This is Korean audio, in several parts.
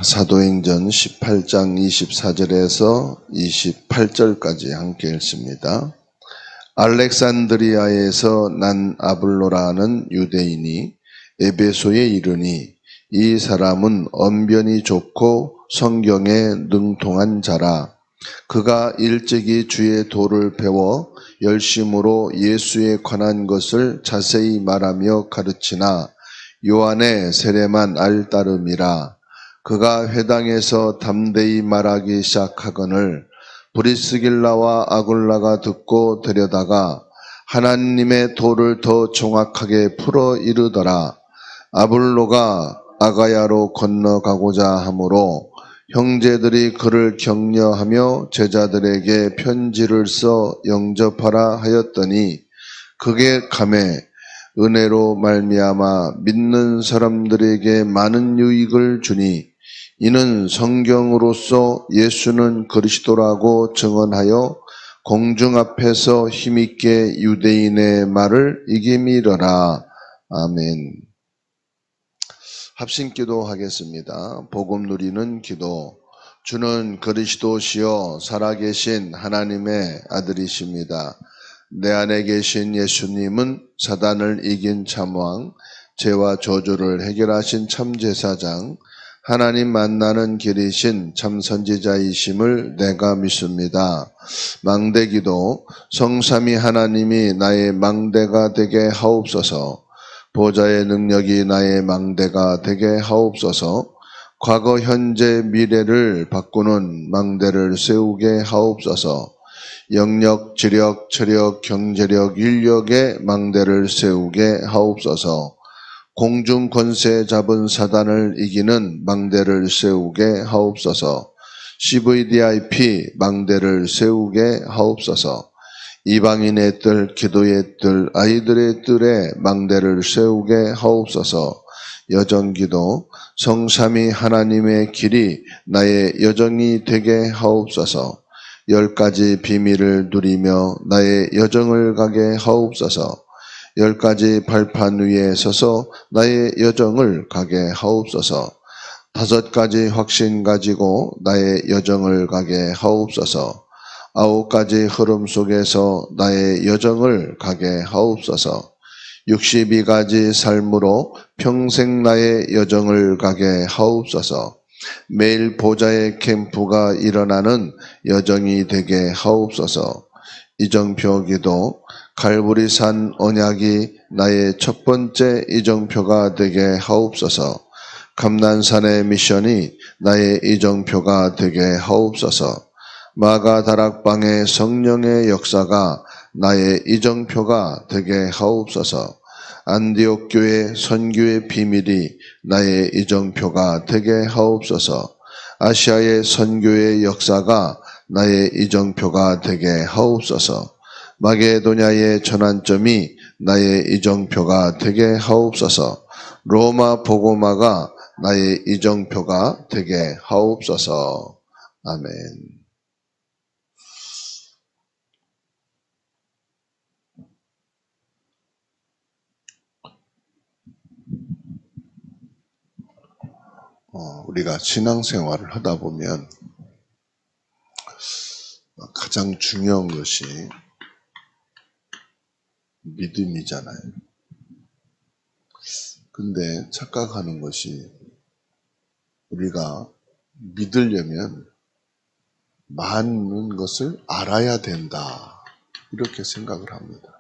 사도행전 18장 24절에서 28절까지 함께 읽습니다. 알렉산드리아에서 난 아블로라는 유대인이 에베소에 이르니 이 사람은 언변이 좋고 성경에 능통한 자라. 그가 일찍이 주의 도를 배워 열심으로 예수에 관한 것을 자세히 말하며 가르치나 요한의 세례만 알 따름이라. 그가 회당에서 담대히 말하기 시작하거늘 브리스길라와 아굴라가 듣고 데려다가 하나님의 도를 더 정확하게 풀어 이르더라. 아블로가 아가야로 건너가고자 하므로 형제들이 그를 격려하며 제자들에게 편지를 써 영접하라 하였더니 그게 감에 은혜로 말미암아 믿는 사람들에게 많은 유익을 주니 이는 성경으로서 예수는 그리스도라고 증언하여 공중 앞에서 힘있게 유대인의 말을 이기미러라. 아멘. 합심기도 하겠습니다. 복음 누리는 기도. 주는 그리스도시요 살아계신 하나님의 아들이십니다. 내 안에 계신 예수님은 사단을 이긴 참왕, 죄와 저주를 해결하신 참제사장, 하나님 만나는 길이신 참선지자이심을 내가 믿습니다. 망대기도. 성삼위 하나님이 나의 망대가 되게 하옵소서. 보좌의 능력이 나의 망대가 되게 하옵소서. 과거, 현재, 미래를 바꾸는 망대를 세우게 하옵소서. 영력, 지력, 체력, 경제력, 인력의 망대를 세우게 하옵소서. 공중 권세 잡은 사단을 이기는 망대를 세우게 하옵소서. CVDIP 망대를 세우게 하옵소서. 이방인의 뜰, 기도의 뜰, 아이들의 뜰에 망대를 세우게 하옵소서. 여정기도. 성삼위 하나님의 길이 나의 여정이 되게 하옵소서. 10가지 비밀을 누리며 나의 여정을 가게 하옵소서. 10가지 발판 위에 서서 나의 여정을 가게 하옵소서. 5가지 확신 가지고 나의 여정을 가게 하옵소서. 9가지 흐름 속에서 나의 여정을 가게 하옵소서. 62가지 삶으로 평생 나의 여정을 가게 하옵소서. 매일 보좌의 캠프가 일어나는 여정이 되게 하옵소서. 이정표 기도. 갈보리산 언약이 나의 첫 번째 이정표가 되게 하옵소서. 감난산의 미션이 나의 이정표가 되게 하옵소서. 마가다락방의 성령의 역사가 나의 이정표가 되게 하옵소서. 안디옥 교회 선교의 비밀이 나의 이정표가 되게 하옵소서. 아시아의 선교의 역사가 나의 이정표가 되게 하옵소서. 마게도냐의 전환점이 나의 이정표가 되게 하옵소서. 로마 복음화가 나의 이정표가 되게 하옵소서. 아멘. 우리가 신앙생활을 하다 보면 가장 중요한 것이 믿음이잖아요. 근데 착각하는 것이 우리가 믿으려면 많은 것을 알아야 된다. 이렇게 생각을 합니다.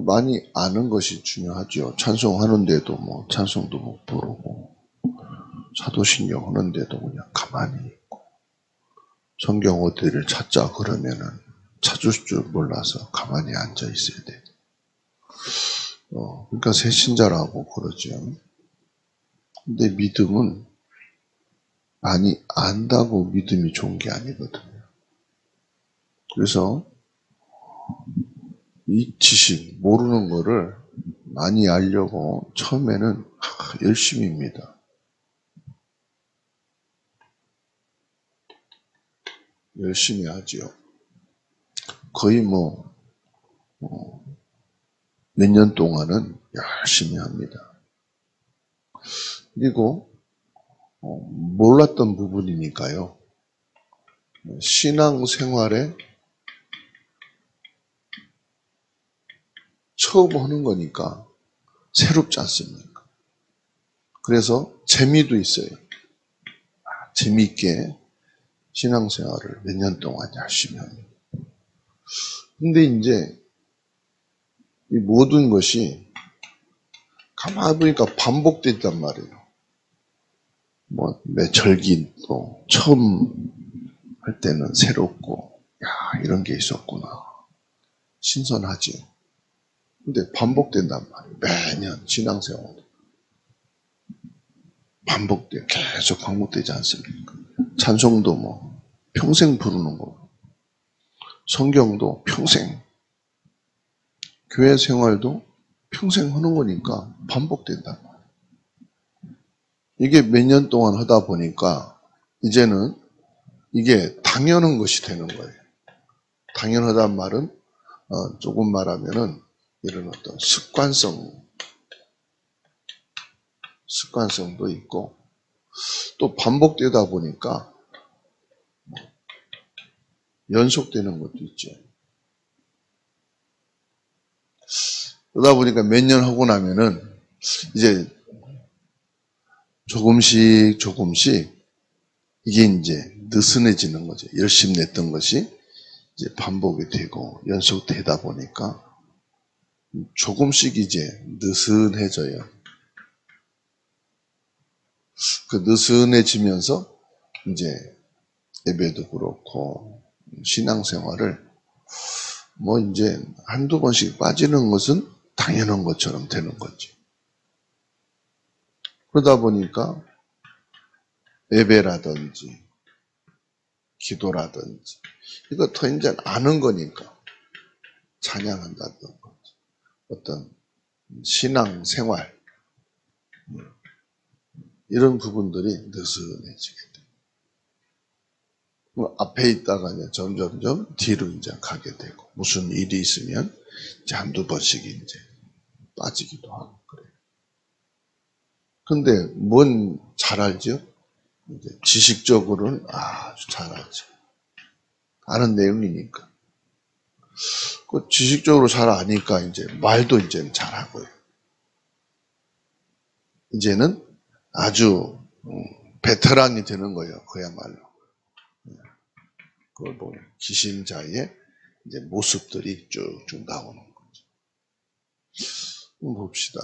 많이 아는 것이 중요하죠. 찬송하는데도 찬송도 못 부르고 사도신경 하는데도 그냥 가만히 있고 성경 어디를 찾자 그러면은 찾을 줄 몰라서 가만히 앉아 있어야 돼. 그러니까 새신자라고 그러죠. 근데 믿음은 많이 안다고 믿음이 좋은 게 아니거든요. 그래서 이 지식, 모르는 거를 많이 알려고 처음에는 열심히입니다. 열심히 하지요. 거의 몇 년 동안은 열심히 합니다. 그리고 몰랐던 부분이니까요. 신앙생활에 처음 하는 거니까 새롭지 않습니까? 그래서 재미도 있어요. 재미있게 신앙생활을 몇 년 동안 열심히 합니다. 근데 이제 이 모든 것이 가만히 보니까 반복됐단 말이에요. 매 절기도 처음 할 때는 새롭고, 야, 이런 게 있었구나. 신선하지. 근데 반복된단 말이에요. 매년 신앙생활. 계속 반복되지 않습니까? 찬송도 평생 부르는 거고, 성경도 평생, 교회 생활도 평생 하는 거니까 반복된단 말이에요. 이게 몇 년 동안 하다 보니까 이제는 이게 당연한 것이 되는 거예요. 당연하다는 말은 조금 말하면은 이런 어떤 습관성도 있고 또 반복되다 보니까 연속되는 것도 있죠. 그러다 보니까 몇 년 하고 나면은 이제 조금씩 이게 이제 느슨해지는 거죠. 열심히 냈던 것이 이제 반복이 되고 연속되다 보니까 조금씩 이제 느슨해져요. 그 느슨해지면서 이제 예배도 그렇고 신앙생활을 이제 한두 번씩 빠지는 것은 당연한 것처럼 되는 거지. 그러다 보니까 예배라든지 기도라든지 이거 더 이제 아는 거니까 찬양한다든지 어떤 신앙생활 이런 부분들이 느슨해지게 돼요. 앞에 있다가 이제 점점점 뒤로 이제 가게 되고 무슨 일이 있으면 이제 한두 번씩 이제 빠지기도 하고 그래요. 근데 뭔 잘 알죠? 이제 지식적으로는 아주 잘 알죠. 아는 내용이니까. 그 지식적으로 잘 아니까 이제 말도 이제는 잘 하고요. 이제는 아주 베테랑이 되는 거예요. 그야말로. 그걸 보면 기신자의 이제 모습들이 쭉쭉 나오는 거죠. 봅시다.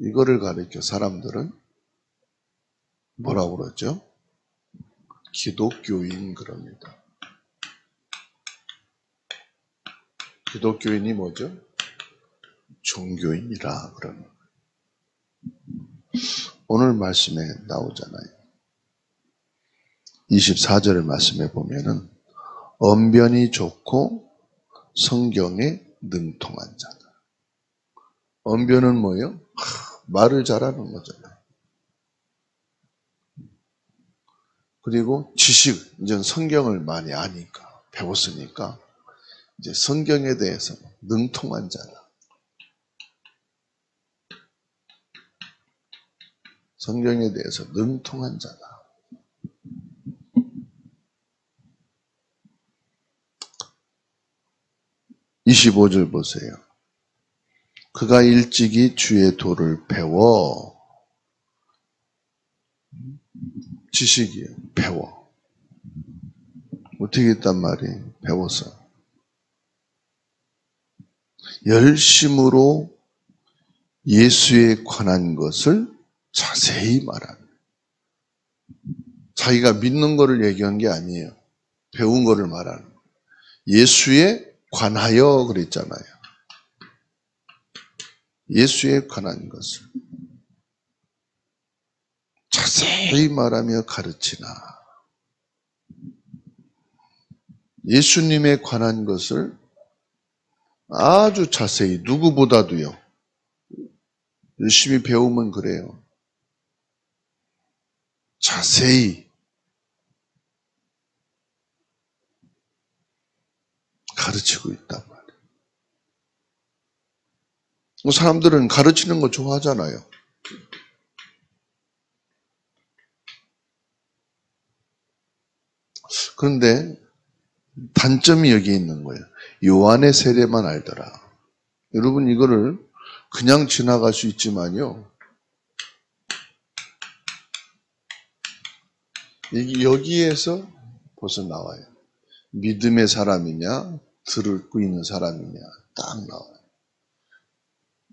이거를 가리켜 사람들은 뭐라고 그러죠? 기독교인 그럽니다. 기독교인이 뭐죠? 종교인이라 그러는 거예요. 오늘 말씀에 나오잖아요. 24절 말씀에 보면은 언변이 좋고 성경에 능통한 자다. 언변은 뭐예요? 말을 잘하는 거잖아요. 그리고 지식, 이제 성경을 많이 아니까, 배웠으니까, 이제 성경에 대해서 능통한 자다. 성경에 대해서 능통한 자다. 25절 보세요. 그가 일찍이 주의 도를 배워, 지식이에요. 배워. 어떻게 했단 말이에요? 배워서. 열심으로 예수에 관한 것을 자세히 말하는. 자기가 믿는 거를 얘기한 게 아니에요. 배운 거를 말하는. 예수에 관하여 그랬잖아요. 예수에 관한 것을 자세히 말하며 가르치나. 예수님에 관한 것을 아주 자세히 누구보다도요. 열심히 배우면 그래요. 자세히 가르치고 있단 말이에요. 사람들은 가르치는 거 좋아하잖아요. 그런데 단점이 여기 있는 거예요. 요한의 세례만 알더라. 여러분 이거를 그냥 지나갈 수 있지만요. 여기에서 벌써 나와요. 믿음의 사람이냐, 듣고 있는 사람이냐, 딱 나와요.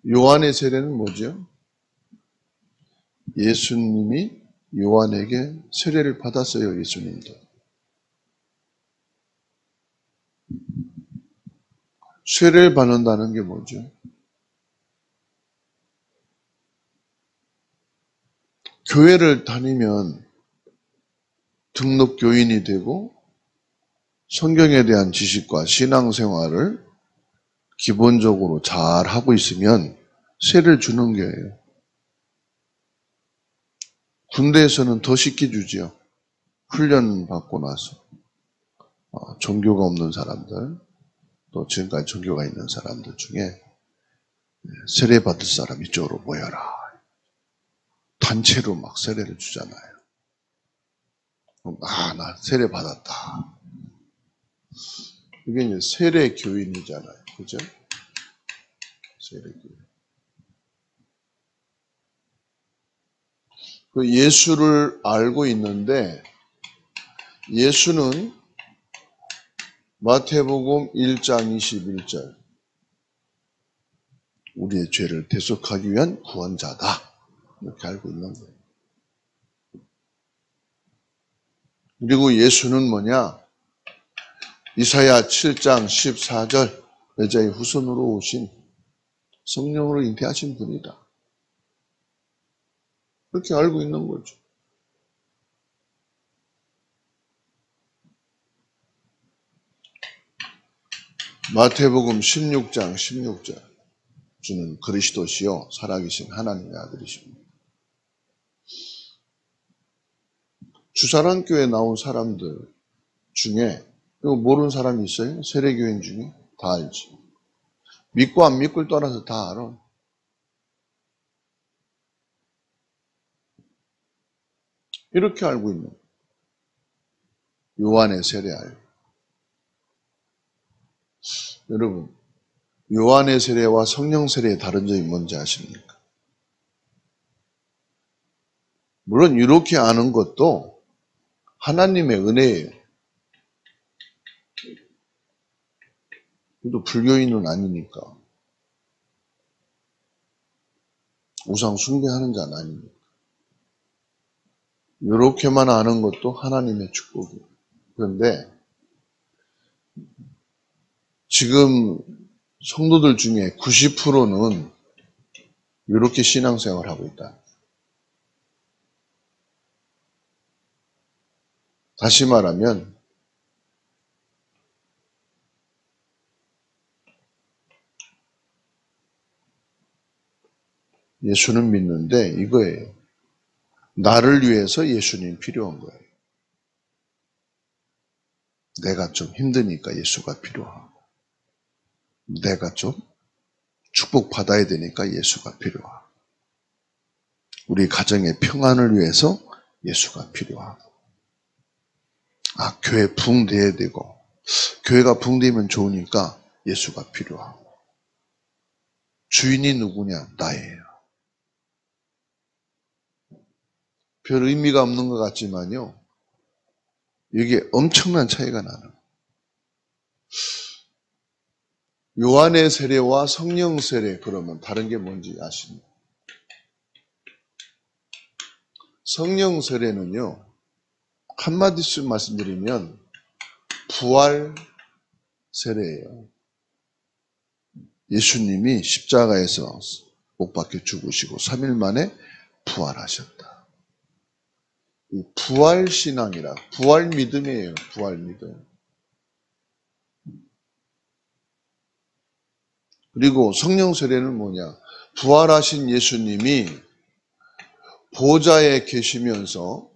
요한의 세례는 뭐죠? 예수님이 요한에게 세례를 받았어요, 예수님도. 세례를 받는다는 게 뭐죠? 교회를 다니면 등록 교인이 되고 성경에 대한 지식과 신앙생활을 기본적으로 잘 하고 있으면 세례를 주는 거예요. 군대에서는 더 쉽게 주지요. 훈련 받고 나서 종교가 없는 사람들, 또 지금까지 종교가 있는 사람들 중에 세례 받을 사람 이쪽으로 모여라. 단체로 막 세례를 주잖아요. 나 세례 받았다. 이게 이제 세례 교인이잖아요. 그죠? 세례 교인. 그 예수를 알고 있는데 예수는 마태복음 1장 21절 우리의 죄를 대속하기 위한 구원자다. 이렇게 알고 있는 거예요. 그리고 예수는 뭐냐? 이사야 7장 14절 여자의 후손으로 오신 성령으로 잉태하신 분이다. 그렇게 알고 있는 거죠. 마태복음 16장 16절 주는 그리스도시요 살아계신 하나님의 아들이십니다. 주사랑교회 나온 사람들 중에 이거 모르는 사람이 있어요? 세례교인 중에? 다 알지. 믿고 안 믿고를 떠나서 다 알아. 이렇게 알고 있는 거예요. 요한의 세례 알고. 여러분, 요한의 세례와 성령 세례의 다른 점이 뭔지 아십니까? 물론 이렇게 아는 것도 하나님의 은혜예요. 그래도 불교인은 아니니까. 우상 숭배하는 자는 아니니까. 이렇게만 아는 것도 하나님의 축복이에요. 그런데 지금 성도들 중에 90%는 이렇게 신앙생활을 하고 있다. 다시 말하면 예수는 믿는데 이거예요. 나를 위해서 예수님 필요한 거예요. 내가 좀 힘드니까 예수가 필요하고 내가 좀 축복받아야 되니까 예수가 필요하고 우리 가정의 평안을 위해서 예수가 필요하고 교회 붕대야 되고 교회가 붕대면 좋으니까 예수가 필요하고 주인이 누구냐? 나예요. 별 의미가 없는 것 같지만요. 이게 엄청난 차이가 나는 요한의 세례와 성령 세례 그러면 다른 게 뭔지 아십니까? 성령 세례는요. 한마디씩 말씀드리면 부활 세례예요. 예수님이 십자가에서 못 박혀 죽으시고 3일 만에 부활하셨다. 이 부활 신앙이라 부활 믿음이에요. 부활 믿음. 그리고 성령 세례는 뭐냐? 부활하신 예수님이 보좌에 계시면서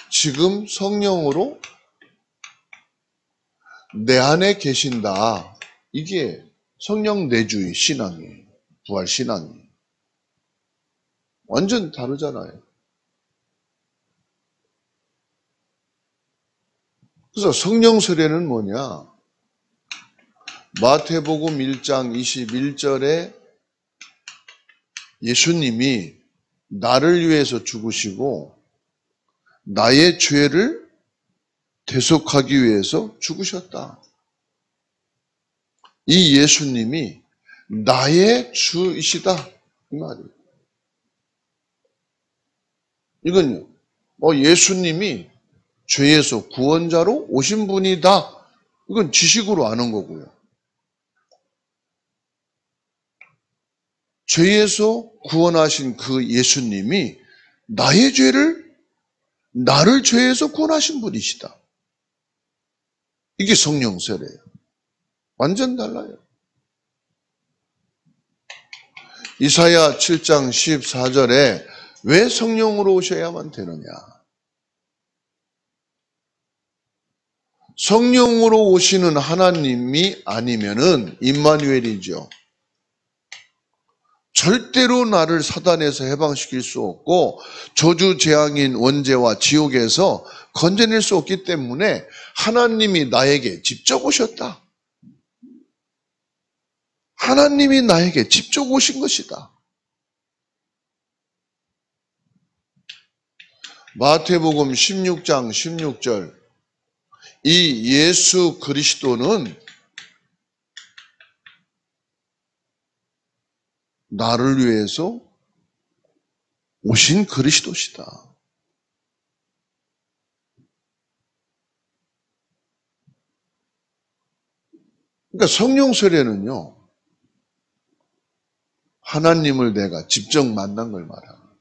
지금 성령으로 내 안에 계신다. 이게 성령 내주의 신앙이에요. 부활신앙이. 완전 다르잖아요. 그래서 성령 세례는 뭐냐? 마태복음 1장 21절에 예수님이 나를 위해서 죽으시고 나의 죄를 대속하기 위해서 죽으셨다. 이 예수님이 나의 주이시다. 이 말이에요. 이건요. 예수님이 죄에서 구원자로 오신 분이다. 이건 지식으로 아는 거고요. 죄에서 구원하신 그 예수님이 나를 죄에서 구원하신 분이시다. 이게 성령 세례예요. 완전 달라요. 이사야 7장 14절에 왜 성령으로 오셔야만 되느냐? 성령으로 오시는 하나님이 아니면은 임마누엘이죠. 절대로 나를 사단에서 해방시킬 수 없고 저주 재앙인 원죄와 지옥에서 건져낼 수 없기 때문에 하나님이 나에게 직접 오셨다. 하나님이 나에게 직접 오신 것이다. 마태복음 16장 16절 이 예수 그리스도는 나를 위해서 오신 그리스도시다. 그러니까 성령 세례는요. 하나님을 내가 직접 만난 걸 말하는 거예요.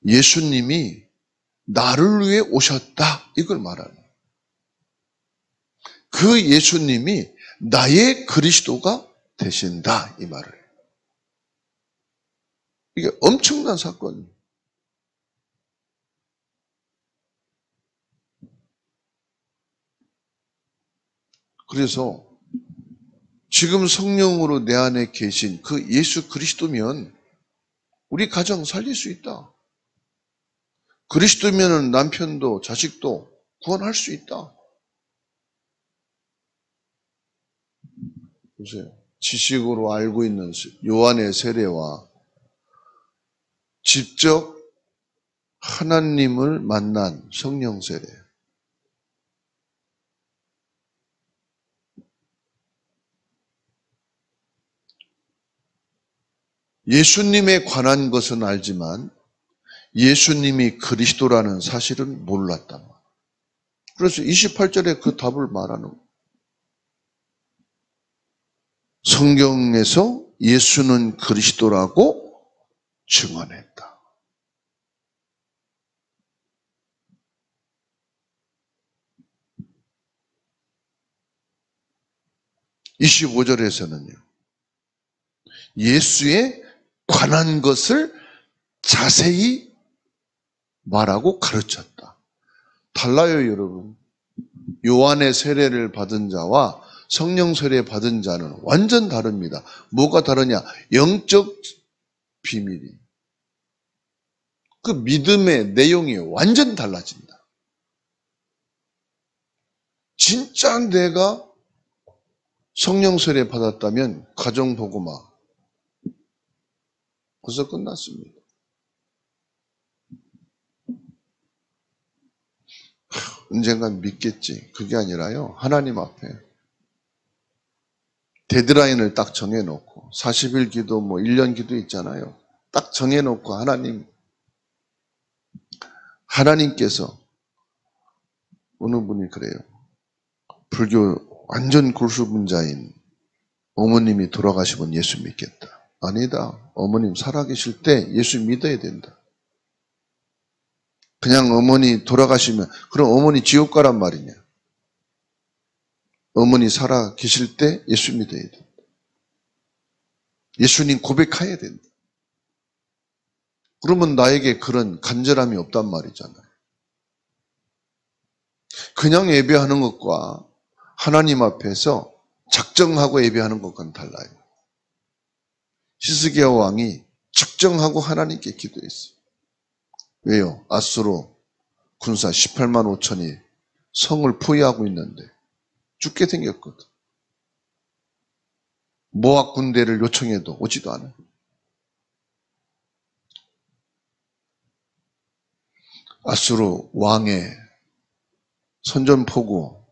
예수님이 나를 위해 오셨다. 이걸 말하는 거예요. 그 예수님이 나의 그리스도가 되신다. 이 말을 해요. 이게 엄청난 사건이에요. 그래서 지금 성령으로 내 안에 계신 그 예수 그리스도면 우리 가정 살릴 수 있다. 그리스도면은 남편도 자식도 구원할 수 있다. 보세요. 지식으로 알고 있는 요한의 세례와 직접 하나님을 만난 성령 세례. 예수님에 관한 것은 알지만 예수님이 그리스도라는 사실은 몰랐단 말이에요. 그래서 28절에 그 답을 말하는 거예요. 성경에서 예수는 그리스도라고 증언했다. 25절에서는요. 예수에 관한 것을 자세히 말하고 가르쳤다. 달라요, 여러분. 요한의 세례를 받은 자와 성령 세례 받은 자는 완전 다릅니다. 뭐가 다르냐? 영적 비밀이. 그 믿음의 내용이 완전 달라진다. 진짜 내가 성령 세례 받았다면 가정복음화 벌써 끝났습니다. 언젠간 믿겠지. 그게 아니라요. 하나님 앞에 데드라인을 딱 정해놓고 40일 기도 1년 기도 있잖아요. 딱 정해놓고 하나님께서 어느 분이 그래요. 불교 완전 골수분자인 어머님이 돌아가시면 예수 믿겠다. 아니다. 어머님 살아계실 때 예수 믿어야 된다. 그냥 어머니 돌아가시면 그럼 어머니 지옥 가란 말이냐. 어머니 살아계실 때 예수 믿어야 된다. 예수님 고백해야 된다. 그러면 나에게 그런 간절함이 없단 말이잖아요. 그냥 예배하는 것과 하나님 앞에서 작정하고 예배하는 것과는 달라요. 히스기야 왕이 측정하고 하나님께 기도했어요. 왜요? 아수르 군사 18만 5천이 성을 포위하고 있는데 죽게 생겼거든. 모압 군대를 요청해도 오지도 않아요. 아수르 왕의 선전포고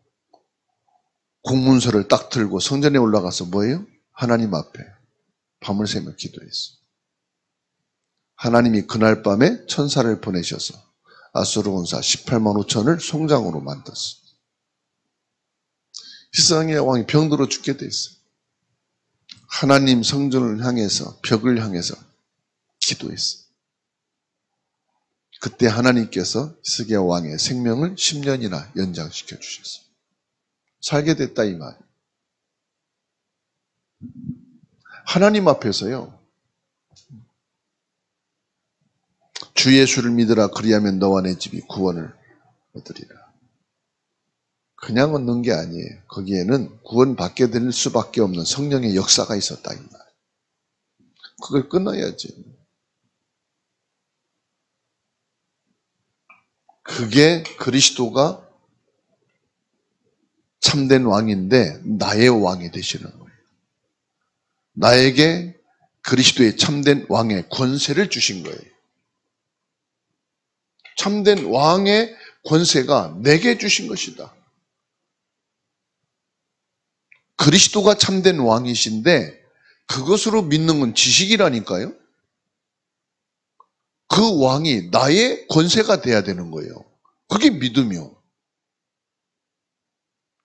공문서를 딱 들고 성전에 올라가서 뭐예요? 하나님 앞에 밤을 새며 기도했어요. 하나님이 그날 밤에 천사를 보내셔서 아수르 군사 18만 5천을 송장으로 만들었어요. 히스기야 왕이 병들어 죽게 됐어요. 하나님 성전을 향해서 벽을 향해서 기도했어요. 그때 하나님께서 히스기야 왕의 생명을 10년이나 연장시켜 주셨어요. 살게 됐다 이 말. 하나님 앞에서요. 주 예수를 믿으라 그리하면 너와 내 집이 구원을 얻으리라. 그냥 얻는 게 아니에요. 거기에는 구원받게 될 수밖에 없는 성령의 역사가 있었다 이 말. 그걸 끊어야지. 그게 그리스도가 참된 왕인데 나의 왕이 되시는 거예요. 나에게 그리스도의 참된 왕의 권세를 주신 거예요. 참된 왕의 권세가 내게 주신 것이다. 그리스도가 참된 왕이신데 그것으로 믿는 건 지식이라니까요. 그 왕이 나의 권세가 돼야 되는 거예요. 그게 믿음이요.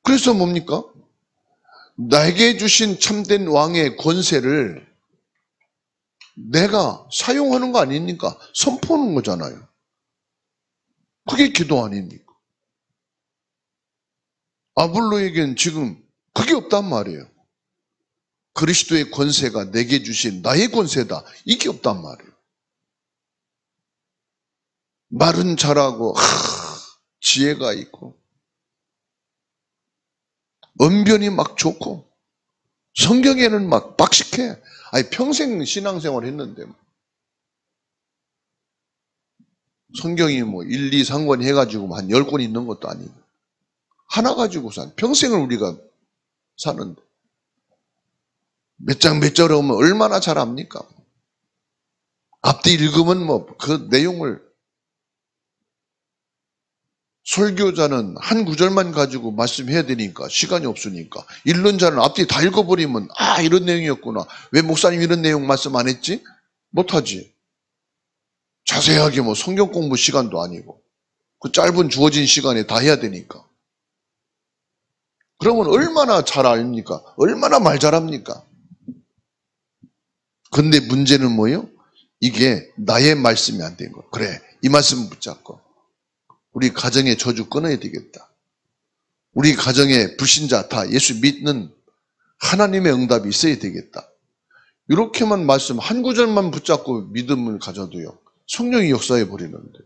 그래서 뭡니까? 나에게 주신 참된 왕의 권세를 내가 사용하는 거 아닙니까? 선포하는 거잖아요. 그게 기도 아닙니까? 아볼로에겐 지금 그게 없단 말이에요. 그리스도의 권세가 내게 주신 나의 권세다. 이게 없단 말이에요. 말은 잘하고 지혜가 있고 언변이 막 좋고 성경에는 막 박식해. 아니 평생 신앙생활 했는데 성경이 뭐 1, 2, 3권 해가지고 한 10권 있는 것도 아니고 하나 가지고 평생을 우리가 사는데 몇 장 몇 절 오면 얼마나 잘 압니까? 앞뒤 읽으면 뭐 그 내용을 설교자는 한 구절만 가지고 말씀해야 되니까 시간이 없으니까 읽는 자는 앞뒤 다 읽어버리면 이런 내용이었구나. 왜 목사님 이런 내용 말씀 안 했지? 못하지. 자세하게 뭐 성경 공부 시간도 아니고 그 짧은 주어진 시간에 다 해야 되니까. 그러면 얼마나 잘 압니까? 얼마나 말 잘합니까? 근데 문제는 뭐예요? 이게 나의 말씀이 안 된 거. 그래, 이 말씀 붙잡고 우리 가정의 저주 끊어야 되겠다. 우리 가정의 불신자 다 예수 믿는 하나님의 응답이 있어야 되겠다. 이렇게만 말씀 한 구절만 붙잡고 믿음을 가져도요. 성령이 역사해 버리는데.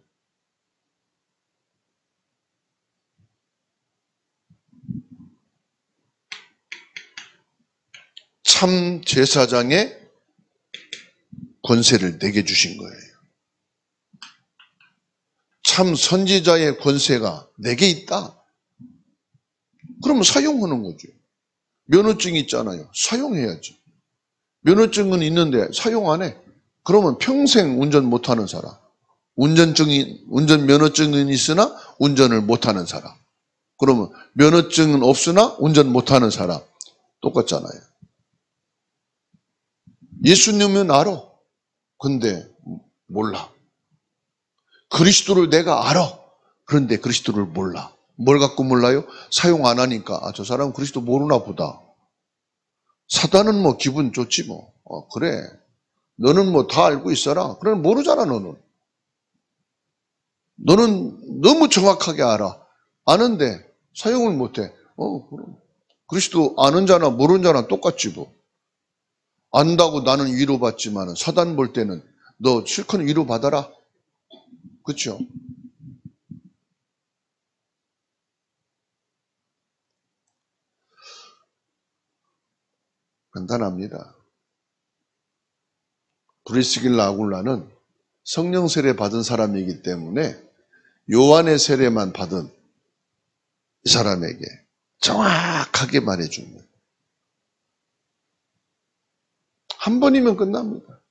참 제사장의 권세를 내게 주신 거예요. 참 선지자의 권세가 내게 있다. 그러면 사용하는 거죠. 면허증이 있잖아요. 사용해야지. 면허증은 있는데 사용 안 해. 그러면 평생 운전 못하는 사람. 운전 면허증은 있으나 운전을 못하는 사람. 그러면 면허증은 없으나 운전 못하는 사람. 똑같잖아요. 예수님은 알아. 근데 몰라. 그리스도를 내가 알아. 그런데 그리스도를 몰라. 뭘 갖고 몰라요? 사용 안 하니까 저 사람은 그리스도 모르나 보다. 사단은 뭐 기분 좋지 뭐. 그래. 너는 뭐 다 알고 있어라. 그래 모르잖아 너는. 너는 너무 정확하게 알아. 아는데 사용을 못해. 그럼 그리스도 아는 자나 모르는 자나 똑같지 뭐. 안다고 나는 위로받지만 사단 볼 때는 너 실컷 위로받아라. 그렇죠? 간단합니다. 브리스길라 아굴라는 성령 세례 받은 사람이기 때문에 요한의 세례만 받은 이 사람에게 정확하게 말해주는 거예요. 한 번이면 끝납니다.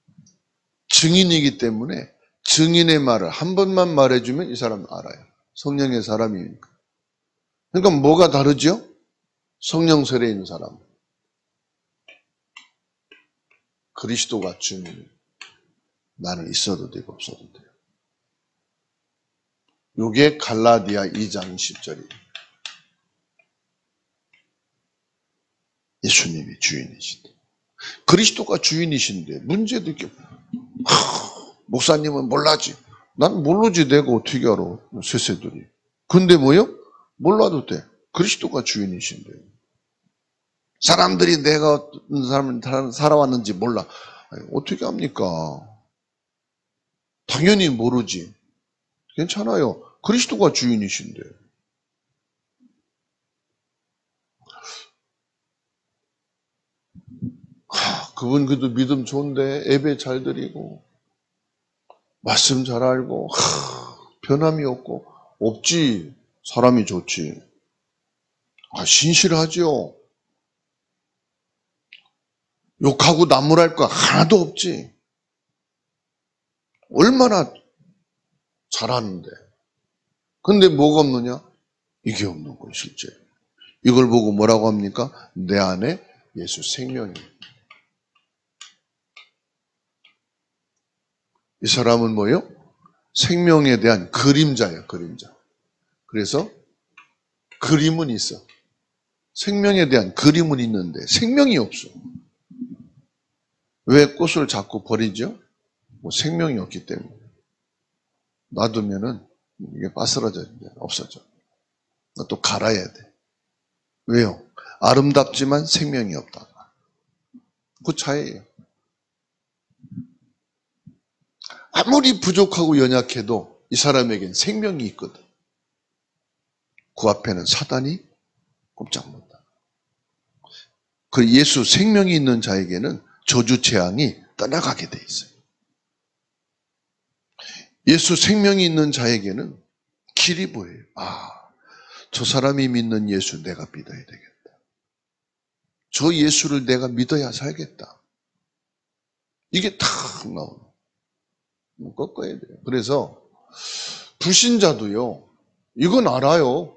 증인이기 때문에 증인의 말을 한 번만 말해주면 이 사람은 알아요. 성령의 사람이니까. 그러니까 뭐가 다르죠? 성령 세례 있는 사람. 그리스도가 증인. 나는 있어도 되고 없어도 돼요. 이게 갈라디아 2장 10절이에요. 예수님이 주인이신데. 그리스도가 주인이신데 문제도 있게 목사님은 몰라지. 난 모르지 내가 어떻게 알아. 쇠쇠들이. 근데 뭐요? 몰라도 돼. 그리스도가 주인이신데. 사람들이 내가 어떤 사람을 살아왔는지 몰라. 아니, 어떻게 합니까? 당연히 모르지. 괜찮아요. 그리스도가 주인이신데. 그분 그래도 믿음 좋은데 예배 잘 드리고 말씀 잘 알고 변함이 없고 없지. 사람이 좋지. 신실하죠. 욕하고 나무랄 거 하나도 없지. 얼마나 잘하는데. 근데 뭐가 없느냐? 이게 없는 거예요, 실제. 이걸 보고 뭐라고 합니까? 내 안에 예수 생명이. 이 사람은 뭐예요? 생명에 대한 그림자예요, 그림자. 그래서 그림은 있어. 생명에 대한 그림은 있는데 생명이 없어. 왜 꽃을 자꾸 버리죠? 뭐 생명이 없기 때문에. 놔두면은 이게 빠스러져, 없어져. 또 갈아야 돼. 왜요? 아름답지만 생명이 없다. 그 차이예요. 아무리 부족하고 연약해도 이 사람에겐 생명이 있거든. 그 앞에는 사단이 꼼짝 못한다. 그 예수 생명이 있는 자에게는 저주 재앙이 떠나가게 돼 있어요. 예수 생명이 있는 자에게는 길이 보여요. 저 사람이 믿는 예수 내가 믿어야 되겠다. 저 예수를 내가 믿어야 살겠다. 이게 탁 나오는. 꺾어야 돼요. 그래서 불신자도요. 이건 알아요.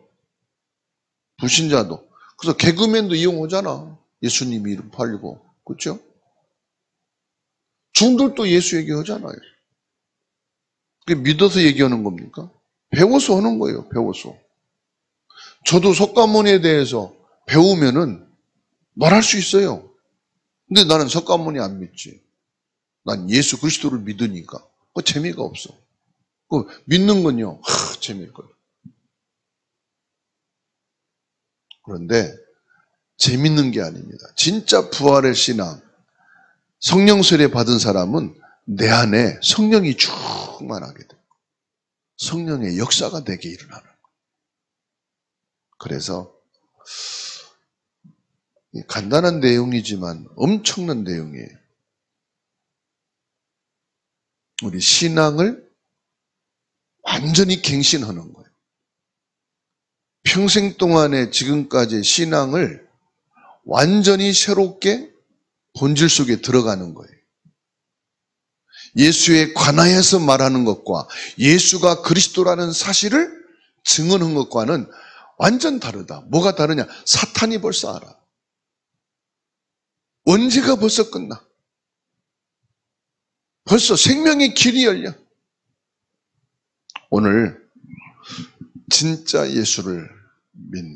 불신자도. 그래서 개그맨도 이용하잖아. 예수님 이름 팔리고. 그렇죠? 중들도 예수 얘기하잖아요. 그게 믿어서 얘기하는 겁니까? 배워서 하는 거예요. 배워서. 저도 석가모니에 대해서 배우면은 말할 수 있어요. 근데 나는 석가모니 안 믿지. 난 예수 그리스도를 믿으니까. 그 재미가 없어. 그 믿는 건요. 재미있거든. 그런데 재밌는 게 아닙니다. 진짜 부활의 신앙, 성령 세례 받은 사람은 내 안에 성령이 충만하게 돼. 성령의 역사가 되게 일어나는 거예요. 그래서 간단한 내용이지만 엄청난 내용이에요. 우리 신앙을 완전히 갱신하는 거예요. 평생 동안에 지금까지 신앙을 완전히 새롭게 본질 속에 들어가는 거예요. 예수에 관하여서 말하는 것과 예수가 그리스도라는 사실을 증언한 것과는 완전 다르다. 뭐가 다르냐? 사탄이 벌써 알아. 언제가 벌써 끝나? 벌써 생명의 길이 열려. 오늘 진짜 예수를 믿는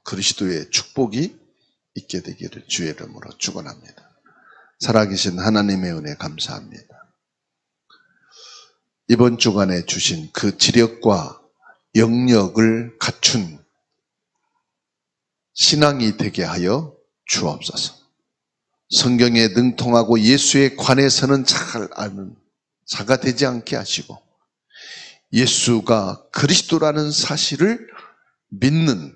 그리스도의 축복이 있게 되기를 주의 이름으로 축원합니다. 살아계신 하나님의 은혜 감사합니다. 이번 주간에 주신 그 지력과 영역을 갖춘 신앙이 되게 하여 주옵소서. 성경에 능통하고 예수에 관해서는 잘 아는 자가 되지 않게 하시고 예수가 그리스도라는 사실을 믿는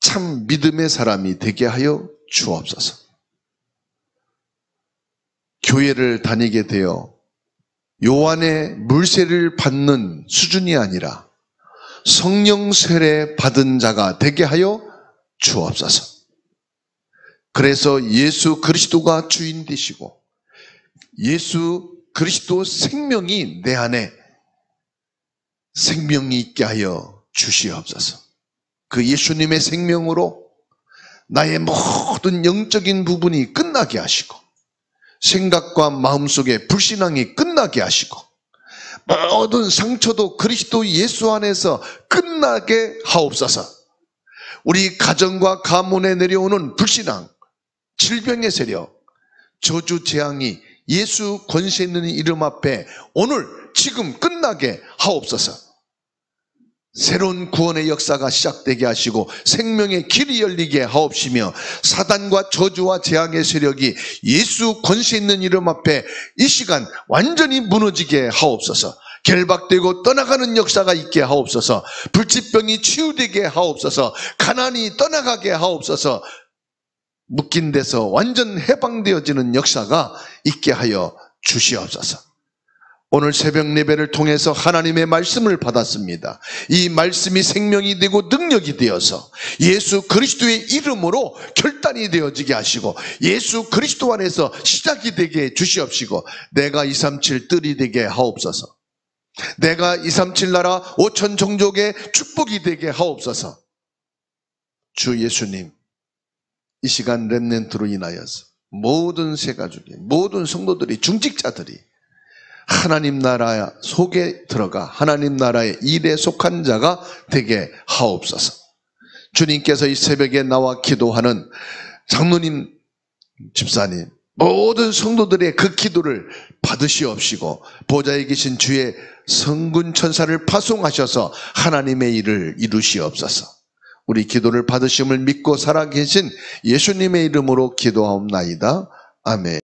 참 믿음의 사람이 되게 하여 주옵소서. 교회를 다니게 되어 요한의 물세를 받는 수준이 아니라 성령 세례 받은 자가 되게 하여 주옵소서. 그래서 예수 그리스도가 주인 되시고 예수 그리스도 생명이 내 안에 생명이 있게 하여 주시옵소서. 그 예수님의 생명으로 나의 모든 영적인 부분이 끝나게 하시고 생각과 마음속에 불신앙이 끝나게 하시고 모든 상처도 그리스도 예수 안에서 끝나게 하옵소서. 우리 가정과 가문에 내려오는 불신앙, 질병의 세력, 저주 재앙이 예수 권세 있는 이름 앞에 오늘 지금 끝나게 하옵소서. 새로운 구원의 역사가 시작되게 하시고 생명의 길이 열리게 하옵시며 사단과 저주와 재앙의 세력이 예수 권세 있는 이름 앞에 이 시간 완전히 무너지게 하옵소서. 결박되고 떠나가는 역사가 있게 하옵소서. 불치병이 치유되게 하옵소서. 가난이 떠나가게 하옵소서. 묶인 데서 완전 해방되어지는 역사가 있게 하여 주시옵소서. 오늘 새벽 예배를 통해서 하나님의 말씀을 받았습니다. 이 말씀이 생명이 되고 능력이 되어서 예수 그리스도의 이름으로 결단이 되어지게 하시고 예수 그리스도 안에서 시작이 되게 해 주시옵시고 내가 237 뜰이 되게 하옵소서. 내가 237 나라 5천 종족의 축복이 되게 하옵소서. 주 예수님, 이 시간 렘넌트로 인하여서 모든 새가족이, 모든 성도들이, 중직자들이 하나님 나라 속에 들어가 하나님 나라의 일에 속한 자가 되게 하옵소서. 주님께서 이 새벽에 나와 기도하는 장로님, 집사님, 모든 성도들의 그 기도를 받으시옵시고 보좌에 계신 주의 성군 천사를 파송하셔서 하나님의 일을 이루시옵소서. 우리 기도를 받으심을 믿고 살아계신 예수님의 이름으로 기도하옵나이다. 아멘.